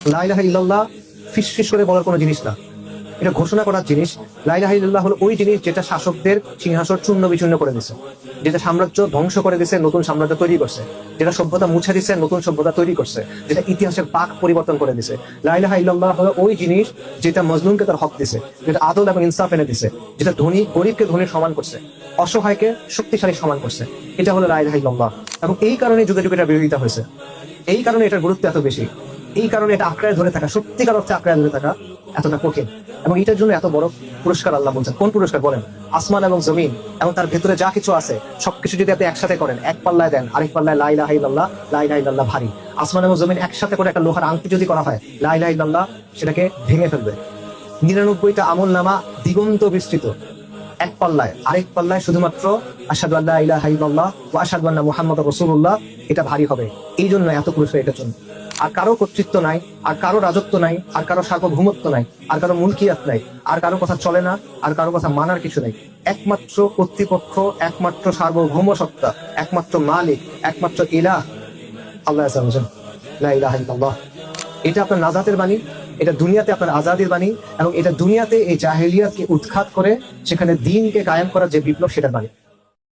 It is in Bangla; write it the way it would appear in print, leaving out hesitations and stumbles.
লা ইলাহা ইল্লাল্লাহ ফিস ফিস করে বলার কোনো জিনিস না, এটা ঘোষণা করার জিনিস। লা ইলাহা ইল্লাল্লাহ হলো ওই জিনিস যেটা শাসকদের সিংহাসন চূর্ণ বিচূর্ণ করে দিছে, যেটা সাম্রাজ্য ধ্বংস করে দিছে, নতুন সাম্রাজ্য তৈরি করছে, যেটা সভ্যতা মুছে দিছে, নতুন সভ্যতা তৈরি করছে, যেটা ইতিহাসের পাক পরিবর্তন করে দিছে। লা ইলাহা ইল্লাল্লাহ হলো ওই জিনিস যেটা মজলুমকে তার হক দিছে, যেটা আদল এবং ইনসাফ এনে দিছে, যেটা ধনী গরিবকে ধনীর সমান করছে, অসহায়কে শক্তিশালী সমান করছে। এটা হলো লা ইলাহা ইল্লাল্লাহ। এবং এই কারণে যুগে যুগে এটা বিরোধিতা হয়েছে, এই কারণে এটার গুরুত্ব এত বেশি, এই কারণে এটা আঁকড়ায় ধরে থাকা, সত্যিকার অর্থে আঁকড়ায় ধরে থাকা এতটা কঠিন। এবং এটার জন্য এত বড় পুরস্কার আল্লাহ বলছেন। কোন পুরস্কার বলেন? আসমান এবং জমিন এবং তার ভেতরে যা কিছু আছে সবকিছু যদি আপনি একসাথে করেন, এক পাল্লায় দেন, আরেক পাল্লায় লা ইলাহা ইল্লাল্লাহ, লা ইলাহা ইল্লাল্লাহ ভারী। আসমান এবং জমিন একসাথে করে একটা লোহার আংটি যদি করা হয়, লা ইলাহা ইল্লাল্লাহ সেটাকে ভেঙে ফেলবে। 99টা আমল নামা দিগন্ত বিস্তৃত, এক পাল্লায়, আরেক পাল্লায় শুধুমাত্র আশহাদু আল্লা ইলাহা ইল্লাল্লাহ ওয়া আশহাদু আন্না মুহাম্মাদুর রাসূলুল্লাহ, এটা ভারী হবে। এই জন্য এত পুরস্কার এটার জন্য। আর কারো কর্তৃত্ব নাই, আর কারো রাজত্ব নাই, আর কারো সার্বভৌমত্ব নাই, আর কারো মুলকিয়াত নাই, আর কারো কথা চলে না, আর কারো কথা মানার কিছু নাই। একমাত্র কর্তৃপক্ষ, একমাত্র সার্বভৌম সত্তা, একমাত্র মালিক, একমাত্র ইলাহ আল্লাহ আযজা ওয়া জাল্লা। লা ইলাহা ইল্লাল্লাহ, এটা আপনার নাজাতের বাণী, এটা দুনিয়াতে আপনার আজাদির বাণী, এবং এটা দুনিয়াতে এই জাহেলিয়াতকে উৎখাত করে সেখানে দ্বীনকে কায়েম করার যে বিপ্লব, সেটার বাণী।